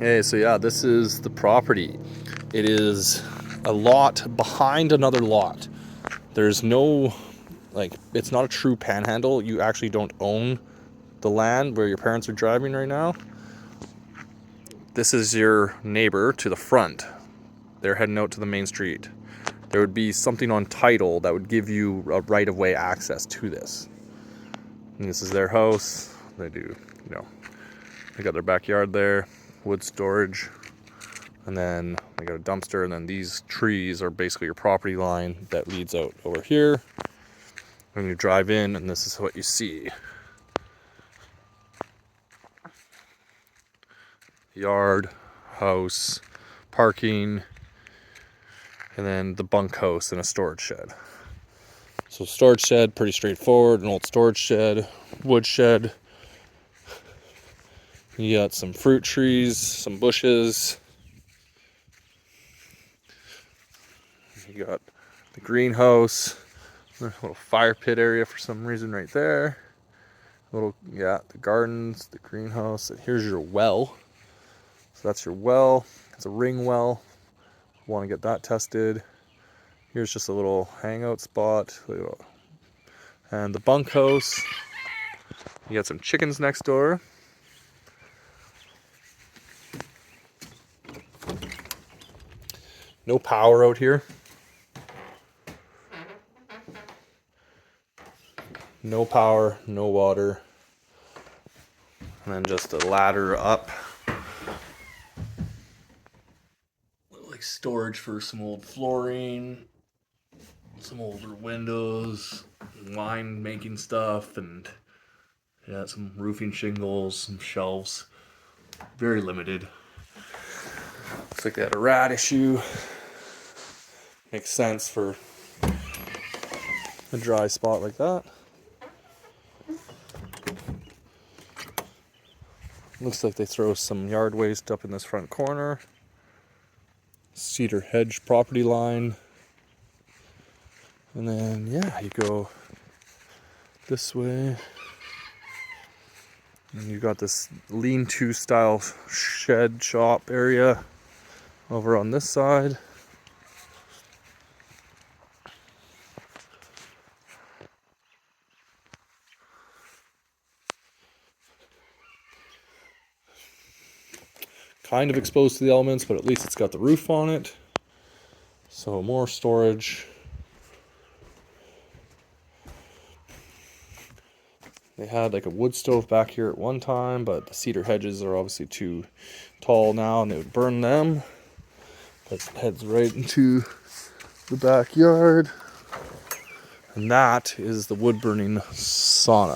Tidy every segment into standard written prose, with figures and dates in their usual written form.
Okay, so yeah, this is the property. It is a lot behind another lot. There's no, like, it's not a true panhandle. You actually don't own the land where your parents are driving right now. This is your neighbor to the front. They're heading out to the main street. There would be something on title that would give you a right-of-way access to this. And this is their house. They do, they got their backyard there, wood storage. And then they got a dumpster, and then these trees are basically your property line that leads out over here. When you drive in, and this is what you see. Yard, house, parking, and then the bunkhouse and a storage shed. So storage shed, pretty straightforward, an old storage shed, wood shed. You got some fruit trees, some bushes. You got the greenhouse, a little fire pit area for some reason right there. The gardens, the greenhouse. Here's your well. So that's your well. It's a ring well. Want to get that tested. Here's just a little hangout spot. And the bunkhouse. You got some chickens next door. No power out here. No power, no water. And then just a ladder up. Like storage for some old flooring, some older windows, wine making stuff, and yeah, some roofing shingles, some shelves. Very limited. Looks like they had a rat issue. Makes sense for a dry spot like that. Looks like they throw some yard waste up in this front corner. Cedar hedge property line. And then, yeah, you go this way. And you got this lean-to style shed shop area over on this side. Kind of exposed to the elements, but at least it's got the roof on it. So more storage. They had like a wood stove back here at one time, but the cedar hedges are obviously too tall now and they would burn them. That heads right into the backyard. And that is the wood burning sauna.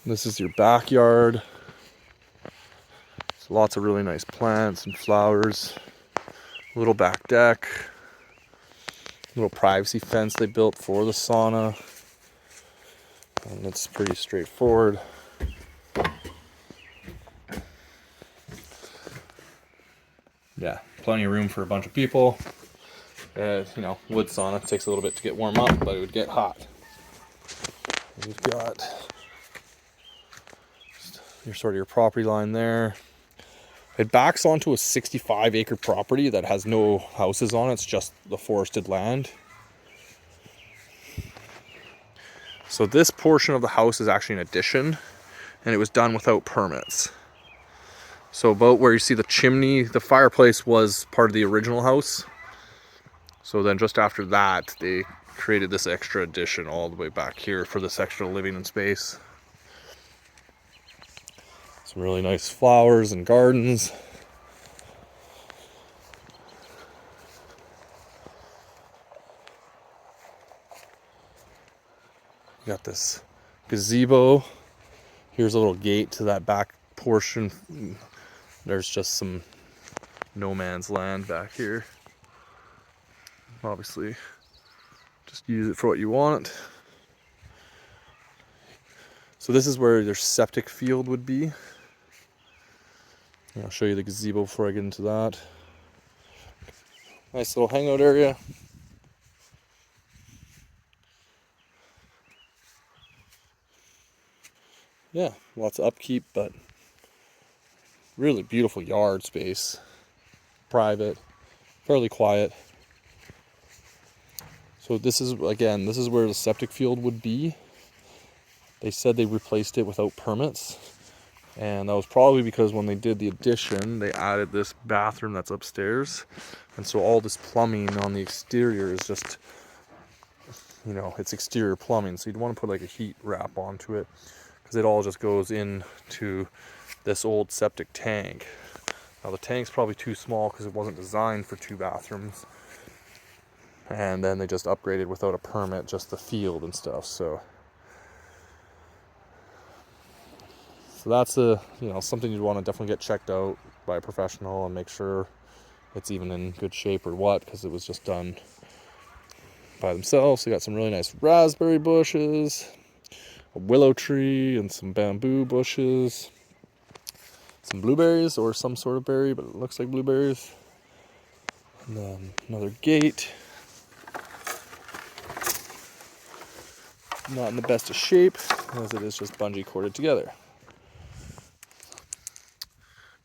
This is your backyard. Lots of really nice plants and flowers. Little back deck. Little privacy fence they built for the sauna. And it's pretty straightforward. Yeah, plenty of room for a bunch of people. Wood sauna takes a little bit to get warm up, but it would get hot. And you've got your property line there. It backs onto a 65-acre property that has no houses on it. It's just the forested land. So this portion of the house is actually an addition, and it was done without permits. So about where you see the chimney, the fireplace was part of the original house. So then just after that, they created this extra addition all the way back here for this extra living and space. Some really nice flowers and gardens. You got this gazebo. Here's a little gate to that back portion. There's just some no man's land back here. Obviously, just use it for what you want. So this is where your septic field would be. I'll show you the gazebo before I get into that. Nice little hangout area. Yeah, lots of upkeep, but Really beautiful yard space. Private, fairly quiet. So this is, again, this is where the septic field would be. They said they replaced it without permits. And that was probably because when they did the addition, they added this bathroom that's upstairs. And so all this plumbing on the exterior is just, you know, it's exterior plumbing. So you'd want to put like a heat wrap onto it, because it all just goes into this old septic tank. Now the tank's probably too small because it wasn't designed for 2 bathrooms. And then they just upgraded without a permit, just the field and stuff. So that's something you'd want to definitely get checked out by a professional and make sure it's even in good shape or what, because it was just done by themselves. They got some really nice raspberry bushes, a willow tree, and some bamboo bushes, some blueberries or some sort of berry, but it looks like blueberries. And then another gate. Not in the best of shape, as it is just bungee corded together.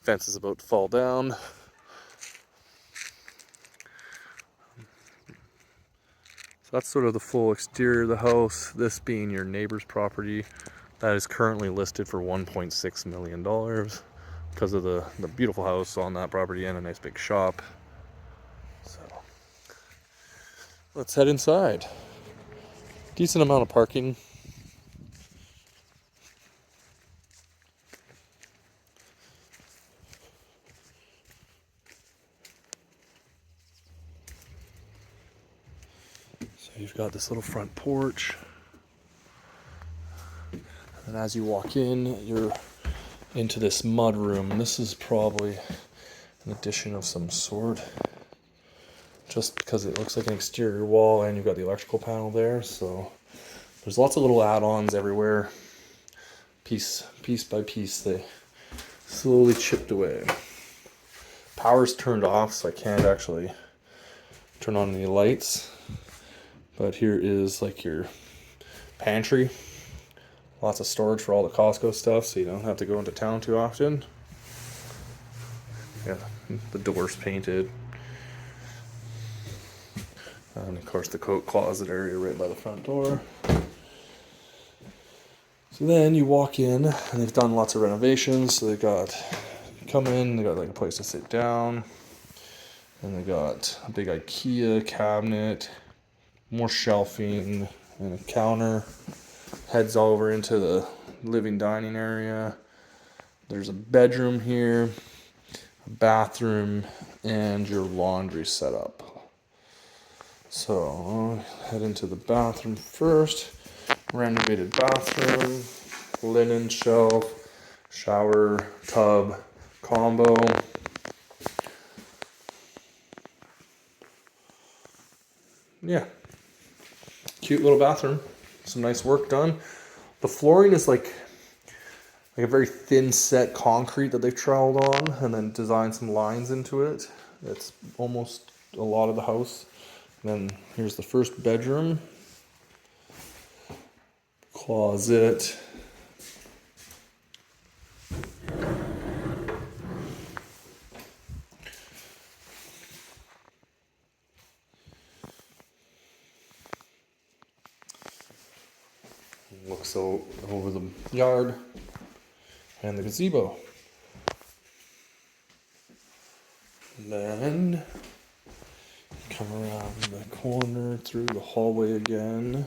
Fence is about to fall down. So that's sort of the full exterior of the house. This being your neighbor's property. That is currently listed for $1.6 million because of the beautiful house on that property and a nice big shop. So let's head inside. Decent amount of parking. So you've got this little front porch. And as you walk in, you're into this mud room. This is probably an addition of some sort, just because it looks like an exterior wall and you've got the electrical panel there. So there's lots of little add-ons everywhere. Piece by piece, they slowly chipped away. Power's turned off, so I can't actually turn on any lights. But here is like your pantry. Lots of storage for all the Costco stuff, so you don't have to go into town too often. Yeah, the door's painted. And of course the coat closet area right by the front door. So then you walk in, and they've done lots of renovations. So they got, you come in, they got like a place to sit down. And they got a big IKEA cabinet, more shelving, and a counter. Heads over into the living dining area. There's a bedroom here, a bathroom, and your laundry setup. So I'll head into the bathroom first. Renovated bathroom, linen shelf, shower, tub, combo. Yeah, cute little bathroom. Some nice work done. The flooring is like a very thin set concrete that they've troweled on and then designed some lines into it. It's almost a lot of the house. And then here's the first bedroom. Closet. Looks over the yard and the gazebo. And then come around the corner through the hallway again,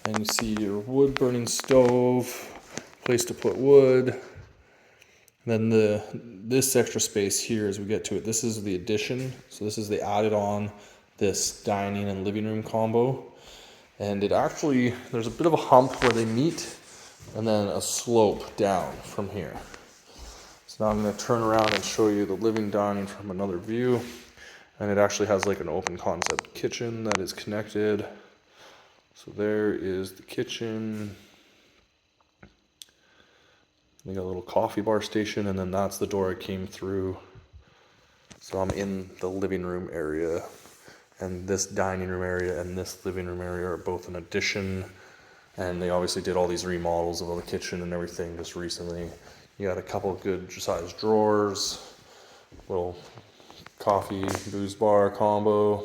and you see your wood burning stove, place to put wood. And then this extra space here, as we get to it, this is the addition. So this is, they added on this dining and living room combo. And it actually, there's a bit of a hump where they meet, and then a slope down from here. So now I'm going to turn around and show you the living dining from another view. And it actually has like an open concept kitchen that is connected. So there is the kitchen. They got a little coffee bar station, and then that's the door I came through. So I'm in the living room area. And this dining room area and this living room area are both an addition. And they obviously did all these remodels of the kitchen and everything just recently. You got a couple of good sized drawers, little coffee, booze bar combo,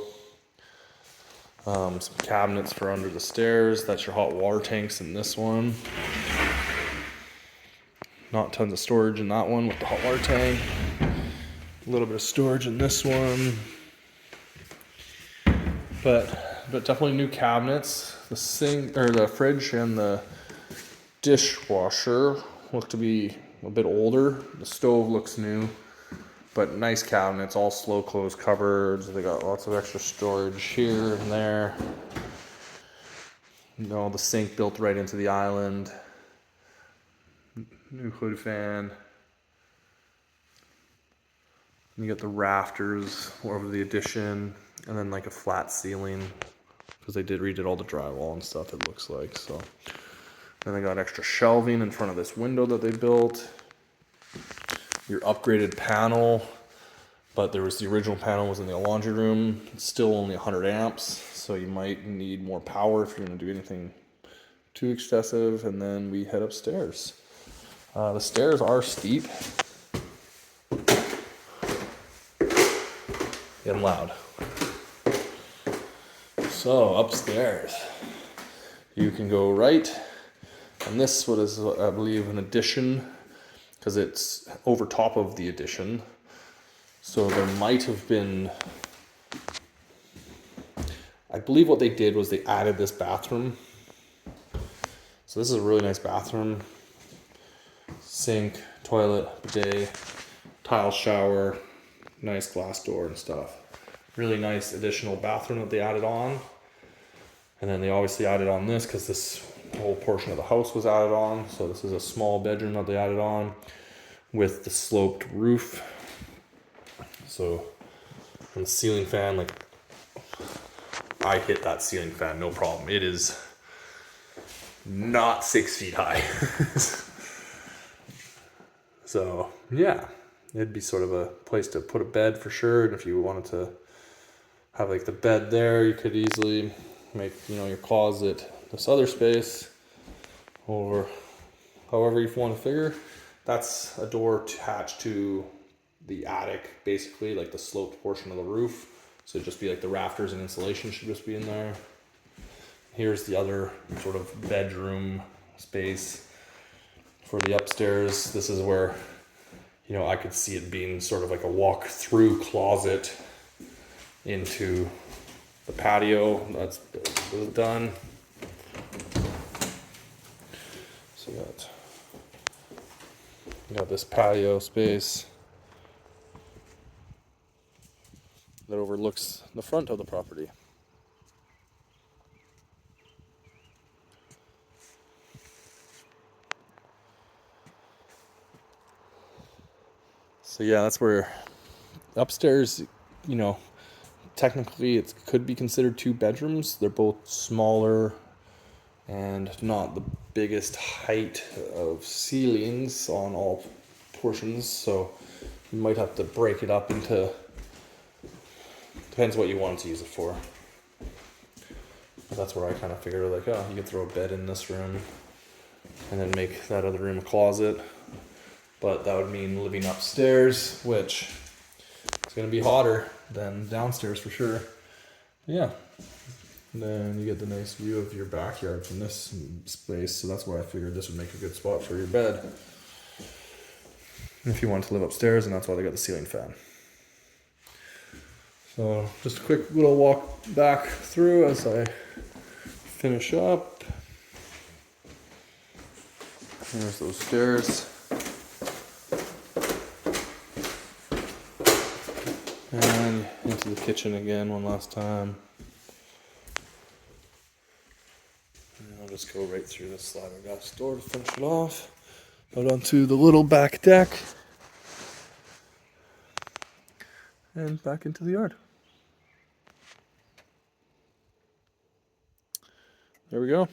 some cabinets for under the stairs. That's your hot water tanks in this one. Not tons of storage in that one with the hot water tank. A little bit of storage in this one. But definitely new cabinets. The sink or the fridge and the dishwasher look to be a bit older. The stove looks new, but nice cabinets, all slow close cupboards. They got lots of extra storage here and there. You know, the sink built right into the island. New hood fan. You get the rafters over the addition, and then like a flat ceiling because they redid all the drywall and stuff, it looks like. So then they got extra shelving in front of this window that they built. Your upgraded panel, but there was the original panel was in the laundry room. It's still only 100 amps, so you might need more power if you're going to do anything too excessive. And then we head upstairs. The stairs are steep. Getting loud. So upstairs, you can go right, and this what is I believe an addition, because it's over top of the addition. So there might have been, I believe what they did was they added this bathroom. So this is a really nice bathroom. Sink, toilet, bidet, tile shower, nice glass door and stuff. Really nice additional bathroom that they added on. And then they obviously added on this because this whole portion of the house was added on. So this is a small bedroom that they added on with the sloped roof. So, and the ceiling fan, like, I hit that ceiling fan, no problem. It is not 6 feet high. So, yeah, it'd be sort of a place to put a bed for sure. And if you wanted to have like the bed there, you could easily make, you know, your closet this other space, or however you want to figure. That's a door attached to the attic, basically, like the sloped portion of the roof. So it'd just be like the rafters and insulation should just be in there. Here's the other sort of bedroom space for the upstairs. This is where, you know, I could see it being sort of like a walk-through closet into the patio. That's done. So you got this patio space that overlooks the front of the property. So yeah, that's where upstairs, you know, technically it could be considered 2 bedrooms. They're both smaller and not the biggest height of ceilings on all portions. So you might have to break it up into, depends what you want to use it for. But that's where I kind of figured, like, oh, you could throw a bed in this room and then make that other room a closet. But that would mean living upstairs, which is going to be hotter than downstairs for sure. But yeah. And then you get the nice view of your backyard from this space. So that's why I figured this would make a good spot for your bed if you want to live upstairs, and that's why they got the ceiling fan. So just a quick little walk back through as I finish up. There's those stairs. And into the kitchen again one last time. And I'll just go right through this sliding glass door to finish it off. Out onto the little back deck. And back into the yard. There we go.